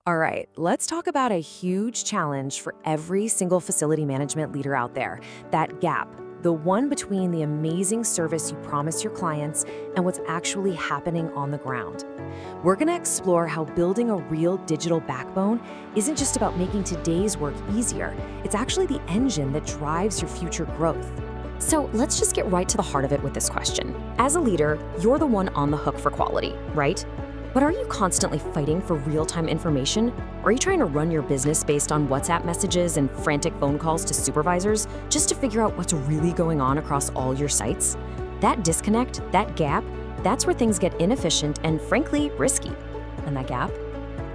All right, let's talk about a huge challenge for every single facility management leader out there, that gap, the one between the amazing service you promise your clients and what's actually happening on the ground. We're going to explore how building a real digital backbone isn't just about making today's work easier, it's actually the engine that drives your future growth. So let's just get right to the heart of it with this question. As a leader, you're the one on the hook for quality, right? But are you constantly fighting for real-time information? Are you trying to run your business based on WhatsApp messages and frantic phone calls to supervisors just to figure out what's really going on across all your sites? That disconnect, that gap, that's where things get inefficient and frankly risky. And that gap?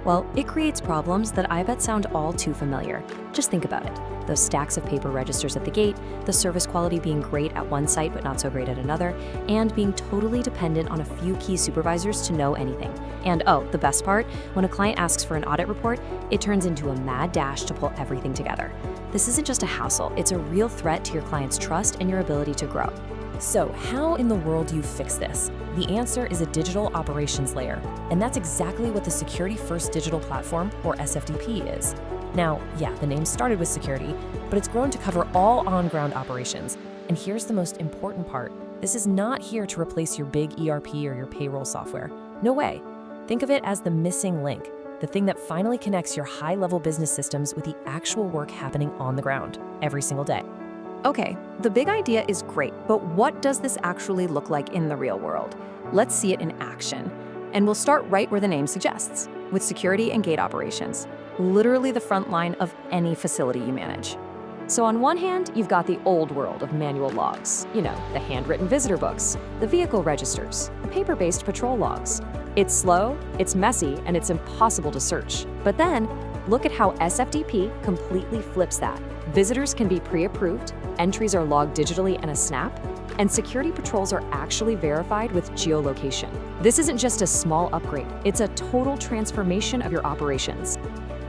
Well, it creates problems that I bet sound all too familiar. Just think about it. Those stacks of paper registers at the gate, the service quality being great at one site but not so great at another, and being totally dependent on a few key supervisors to know anything. And oh, the best part, when a client asks for an audit report, it turns into a mad dash to pull everything together. This isn't just a hassle, it's a real threat to your client's trust and your ability to grow. So, how in the world do you fix this? The answer is a digital operations layer, and that's exactly what the Security First Digital Platform, or SFDP, is. Now, yeah, the name started with security, but it's grown to cover all on-ground operations. And here's the most important part. This is not here to replace your big ERP or your payroll software. No way. Think of it as the missing link, the thing that finally connects your high-level business systems with the actual work happening on the ground every single day. Okay, the big idea is great, but what does this actually look like in the real world? Let's see it in action. And we'll start right where the name suggests, with security and gate operations, literally the front line of any facility you manage. So on one hand, you've got the old world of manual logs, the handwritten visitor books, the vehicle registers, the paper-based patrol logs. It's slow, it's messy, and it's impossible to search. But then, look at how SFDP completely flips that. Visitors can be pre-approved, entries are logged digitally in a snap, and security patrols are actually verified with geolocation. This isn't just a small upgrade, it's a total transformation of your operations.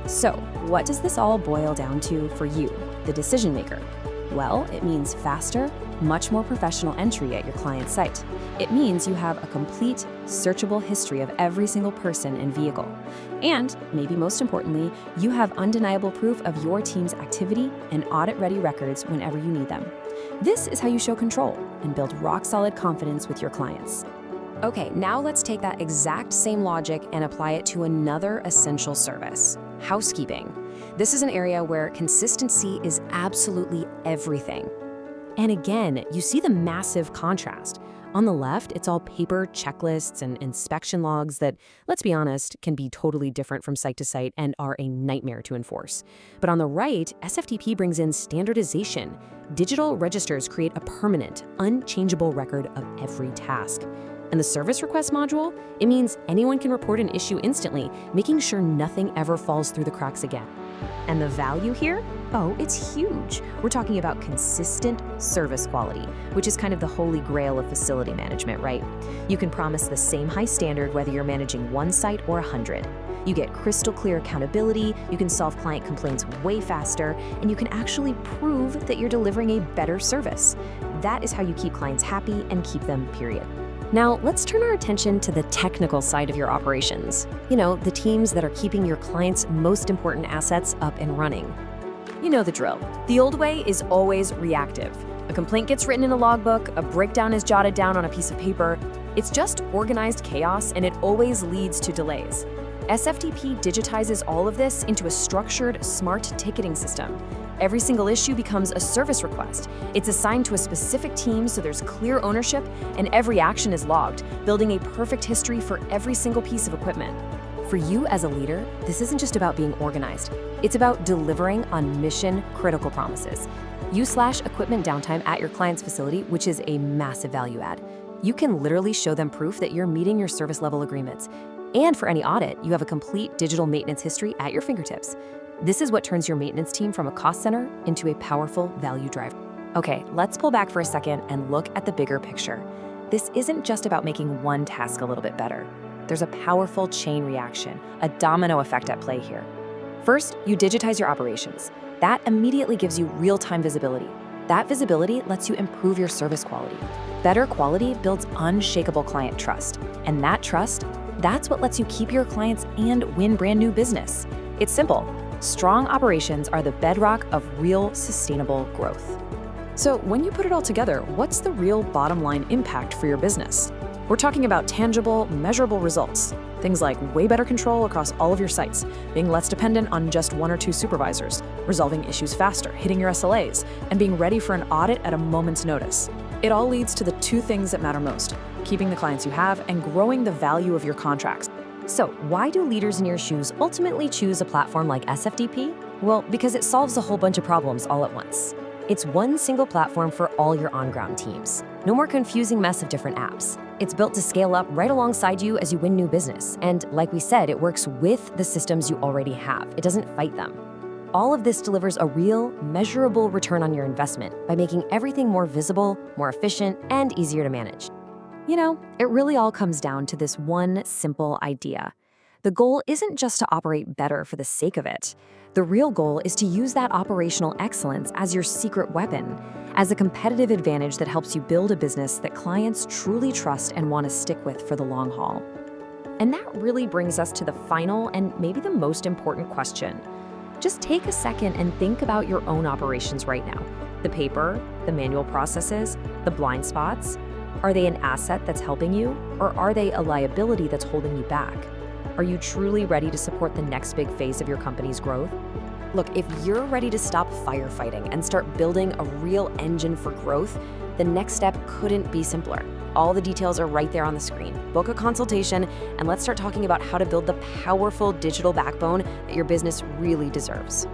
So, what does this all boil down to for you, the decision maker? Well, it means faster, much more professional entry at your client's site. It means you have a complete, searchable history of every single person and vehicle. And, maybe most importantly, you have undeniable proof of your team's activity and audit-ready records whenever you need them. This is how you show control and build rock-solid confidence with your clients. Okay, now let's take that exact same logic and apply it to another essential service, housekeeping. This is an area where consistency is absolutely everything. And again, you see the massive contrast. On the left, it's all paper checklists and inspection logs that, let's be honest, can be totally different from site to site and are a nightmare to enforce. But on the right, SFDP brings in standardization. Digital registers create a permanent, unchangeable record of every task. And the service request module, it means anyone can report an issue instantly, making sure nothing ever falls through the cracks again. And the value here? Oh, it's huge. We're talking about consistent service quality, which is kind of the holy grail of facility management, right? You can promise the same high standard whether you're managing one site or 100. You get crystal clear accountability, you can solve client complaints way faster, and you can actually prove that you're delivering a better service. That is how you keep clients happy and keep them, period. Now, let's turn our attention to the technical side of your operations. The teams that are keeping your clients' most important assets up and running. You know the drill. The old way is always reactive. A complaint gets written in a logbook, a breakdown is jotted down on a piece of paper. It's just organized chaos, and it always leads to delays. SFDP digitizes all of this into a structured, smart ticketing system. Every single issue becomes a service request. It's assigned to a specific team so there's clear ownership, and every action is logged, building a perfect history for every single piece of equipment. For you as a leader, this isn't just about being organized. It's about delivering on mission-critical promises. You slash equipment downtime at your client's facility, which is a massive value add. You can literally show them proof that you're meeting your service level agreements. And for any audit, you have a complete digital maintenance history at your fingertips. This is what turns your maintenance team from a cost center into a powerful value driver. Okay, let's pull back for a second and look at the bigger picture. This isn't just about making one task a little bit better. There's a powerful chain reaction, a domino effect at play here. First, you digitize your operations. That immediately gives you real-time visibility. That visibility lets you improve your service quality. Better quality builds unshakable client trust, and that trust, That's what lets you keep your clients and win brand new business. It's simple. Strong operations are the bedrock of real sustainable growth. So when you put it all together, what's the real bottom line impact for your business? We're talking about tangible, measurable results. Things like way better control across all of your sites, being less dependent on just one or two supervisors, resolving issues faster, hitting your SLAs, and being ready for an audit at a moment's notice. It all leads to the two things that matter most: keeping the clients you have and growing the value of your contracts. So, why do leaders in your shoes ultimately choose a platform like SFDP? Well, because it solves a whole bunch of problems all at once. It's one single platform for all your on-ground teams. No more confusing mess of different apps. It's built to scale up right alongside you as you win new business. And like we said, it works with the systems you already have. It doesn't fight them. All of this delivers a real, measurable return on your investment by making everything more visible, more efficient, and easier to manage. You know, it really all comes down to this one simple idea. The goal isn't just to operate better for the sake of it. The real goal is to use that operational excellence as your secret weapon, as a competitive advantage that helps you build a business that clients truly trust and want to stick with for the long haul. And that really brings us to the final and maybe the most important question. Just take a second and think about your own operations right now. The paper, the manual processes, the blind spots. Are they an asset that's helping you, or are they a liability that's holding you back? Are you truly ready to support the next big phase of your company's growth? Look, if you're ready to stop firefighting and start building a real engine for growth, the next step couldn't be simpler. All the details are right there on the screen. Book a consultation, and let's start talking about how to build the powerful digital backbone that your business really deserves.